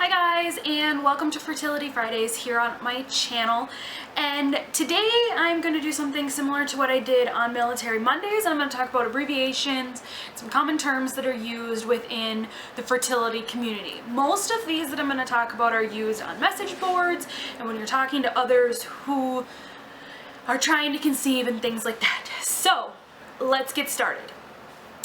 Hi guys, and welcome to Fertility Fridays here on my channel. And today I'm going to do something similar to what I did on Military Mondays. I'm going to talk about abbreviations, some common terms that are used within the fertility community. Most of these that I'm going to talk about are used on message boards and when you're talking to others who are trying to conceive and things like that. So let's get started.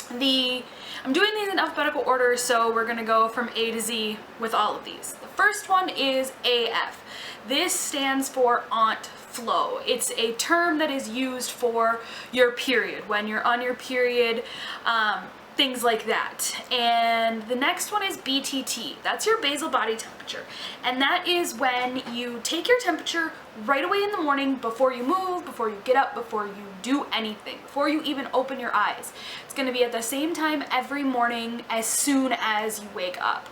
I'm doing these in alphabetical order, so we're going to go from A to Z with all of these. The first one is AF. This stands for Aunt Flo. It's a term that is used for your period, when you're on your period, things like that. And the next one is BTT. That's your basal body temperature. And that is when you take your temperature right away in the morning before you move, before you get up, before you do anything, before you even open your eyes. It's going to be at the same time every morning as soon as you wake up.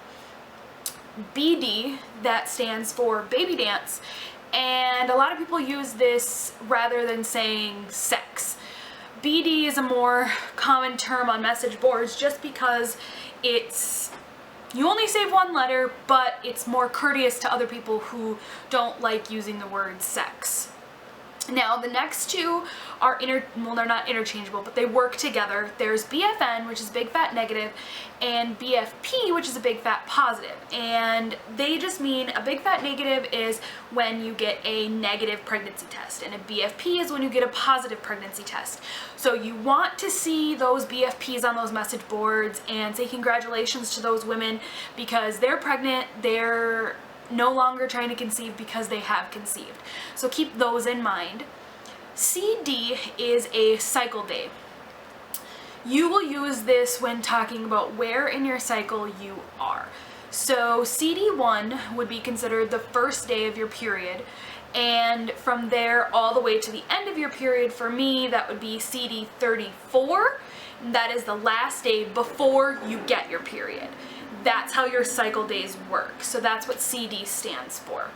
BD, that stands for baby dance. And a lot of people use this rather than saying sex. BD is a more common term on message boards just because you only save one letter, but it's more courteous to other people who don't like using the word sex. Now the next two are they're not interchangeable, but they work together. There's BFN, which is big fat negative, and BFP, which is a big fat positive. And they just mean a big fat negative is when you get a negative pregnancy test, and a BFP is when you get a positive pregnancy test. So you want to see those BFPs on those message boards and say congratulations to those women because they're pregnant, they're no longer trying to conceive because they have conceived. So keep those in mind. CD is a cycle day. You will use this when talking about where in your cycle you are. So CD1 would be considered the first day of your period, and from there all the way to the end of your period, for me, that would be CD34. That is the last day before you get your period. That's how your cycle days work. So that's what CD stands for.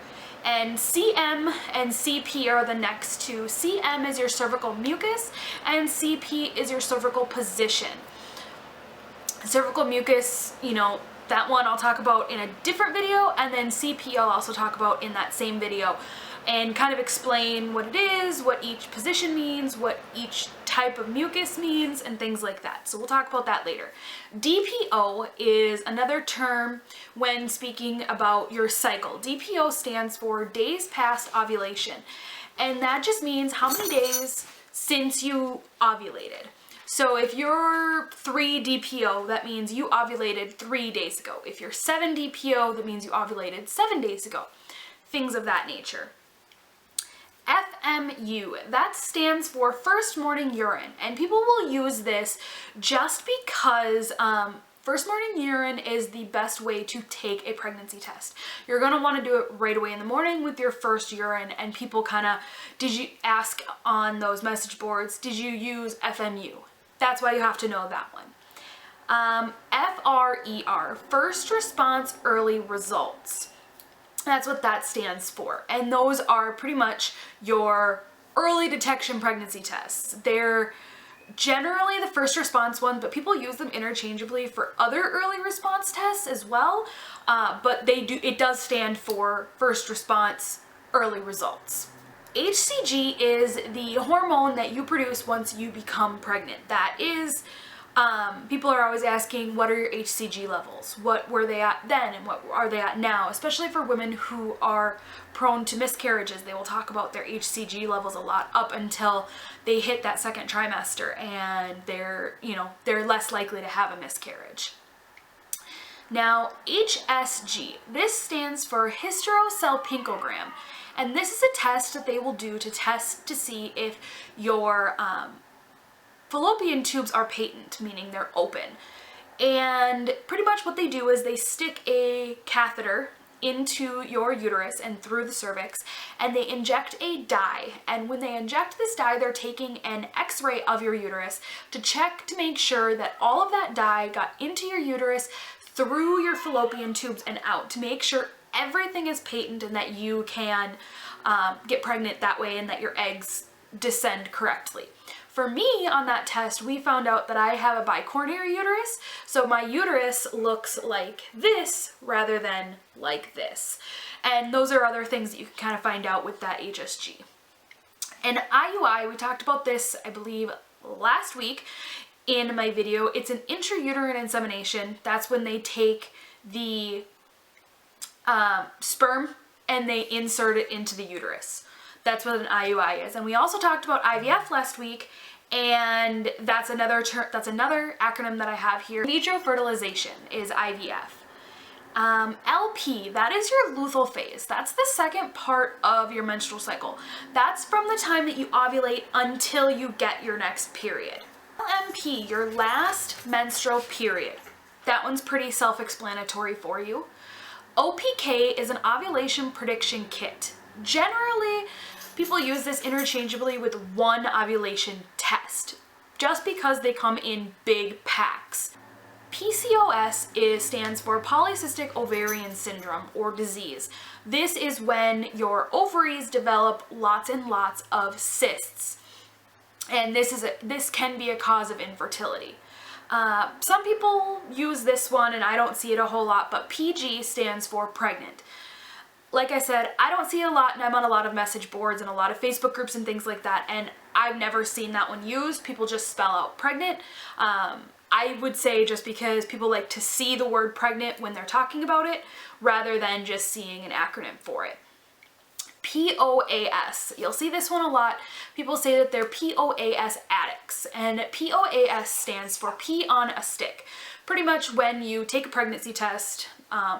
And CM and CP are the next two. CM is your cervical mucus and CP is your cervical position. Cervical mucus, that one I'll talk about in a different video, and then CP I'll also talk about in that same video and kind of explain what it is, what each position means, what each type of mucus means, and things like that. So we'll talk about that later. DPO is another term when speaking about your cycle. DPO stands for days past ovulation, and that just means how many days since you ovulated. So if you're 3 DPO, that means you ovulated 3 days ago. If you're 7 DPO, that means you ovulated 7 days ago. Things of that nature. FMU, that stands for first morning urine, and people will use this just because first morning urine is the best way to take a pregnancy test. You're going to want to do it right away in the morning with your first urine, and people did you ask on those message boards, did you use FMU? That's why you have to know that one. FRER, first response early results. That's what that stands for. And those are pretty much your early detection pregnancy tests. They're generally the first response one, but people use them interchangeably for other early response tests as well. But it does stand for first response early results. HCG is the hormone that you produce once you become pregnant. That is, people are always asking, what are your HCG levels? What were they at then and what are they at now? Especially for women who are prone to miscarriages, they will talk about their HCG levels a lot up until they hit that second trimester, and they're less likely to have a miscarriage. Now, HSG, this stands for hysterosalpingogram, and this is a test that they will do to test to see if your fallopian tubes are patent, meaning they're open. And pretty much what they do is they stick a catheter into your uterus and through the cervix, and they inject a dye. And when they inject this dye, they're taking an x-ray of your uterus to check to make sure that all of that dye got into your uterus, through your fallopian tubes and out, to make sure everything is patent and that you can get pregnant that way and that your eggs descend correctly. for me on that test, we found out that I have a bicornuate uterus, so my uterus looks like this rather than like this. And those are other things that you can kind of find out with that HSG. And IUI, we talked about this, I believe, last week in my video. It's an intrauterine insemination. That's when they take the sperm and they insert it into the uterus. That's what an IUI is. And we also talked about IVF last week, and that's another acronym that I have here. In vitro fertilization is IVF. LP, that is your luteal phase. That's the second part of your menstrual cycle. That's from the time that you ovulate until you get your next period. LMP, your last menstrual period. That one's pretty self-explanatory for you. OPK is an ovulation prediction kit. Generally, people use this interchangeably with one ovulation test, just because they come in big packs. PCOS stands for polycystic ovarian syndrome or disease. This is when your ovaries develop lots and lots of cysts, and this can be a cause of infertility. Some people use this one, and I don't see it a whole lot, but PG stands for pregnant. Like I said, I don't see it a lot, and I'm on a lot of message boards and a lot of Facebook groups and things like that, and I've never seen that one used. People just spell out pregnant. I would say just because people like to see the word pregnant when they're talking about it, rather than just seeing an acronym for it. POAS. You'll see this one a lot. People say that they're POAS addicts, and POAS stands for pee on a stick. Pretty much when you take a pregnancy test,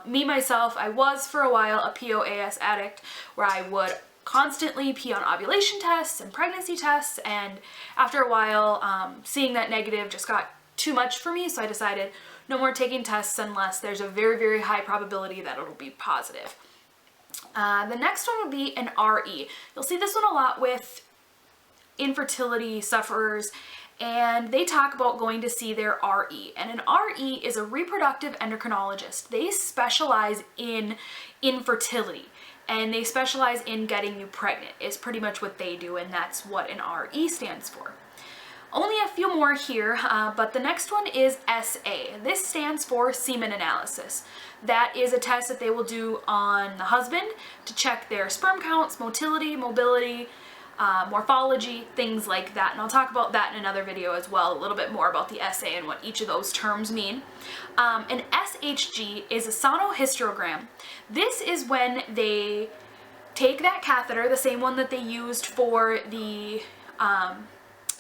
me myself, I was for a while a POAS addict, where I would constantly pee on ovulation tests and pregnancy tests, and after a while, seeing that negative just got too much for me, so I decided no more taking tests unless there's a very, very high probability that it'll be positive. The next one would be an RE. You'll see this one a lot with infertility sufferers, and they talk about going to see their RE. And an RE is a reproductive endocrinologist. They specialize in infertility, and they specialize in getting you pregnant is pretty much what they do, and that's what an RE stands for. Only a few more here, but the next one is SA. This stands for semen analysis. That is a test that they will do on the husband to check their sperm counts, motility, mobility, morphology, things like that. And I'll talk about that in another video as well, a little bit more about the SA and what each of those terms mean. An SHG is a sonohysterogram. This is when they take that catheter, the same one that they used for the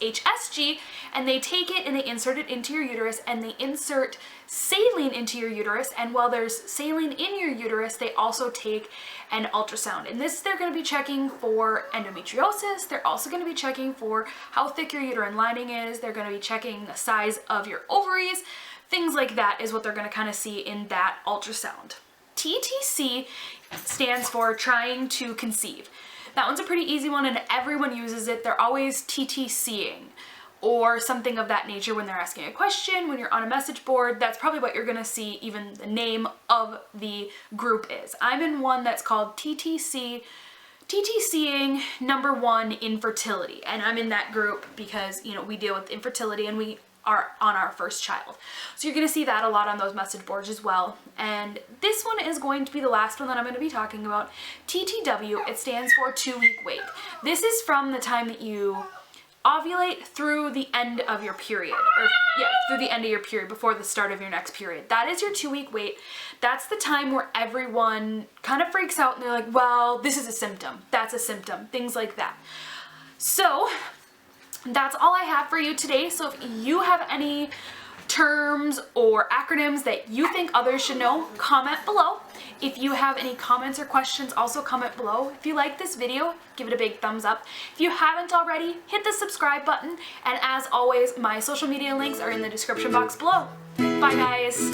HSG, and they take it and they insert it into your uterus, and they insert saline into your uterus, and while there's saline in your uterus, they also take an ultrasound. And this, they're going to be checking for endometriosis. They're also going to be checking for how thick your uterine lining is. They're going to be checking the size of your ovaries. Things like that is what they're going to kind of see in that ultrasound. TTC stands for trying to conceive. That one's a pretty easy one, and everyone uses it. They're always TTCing or something of that nature when they're asking a question, when you're on a message board. That's probably what you're gonna see even the name of the group is. I'm in one that's called TTCing #1 infertility, and I'm in that group because, you know, we deal with infertility and we are on our first child. So you're gonna see that a lot on those message boards as well. And this one is going to be the last one that I'm gonna be talking about. TTW, it stands for 2-week wait. This is from the time that you ovulate through the end of your period, or through the end of your period before the start of your next period. That is your 2-week wait. That's the time where everyone kind of freaks out and they're like, well, this is a symptom, that's a symptom, things like that. So that's all I have for you today. So if you have any terms or acronyms that you think others should know, comment below. If you have any comments or questions, also comment below. If you like this video, give it a big thumbs up. If you haven't already, hit the subscribe button. And as always, my social media links are in the description box below. Bye guys.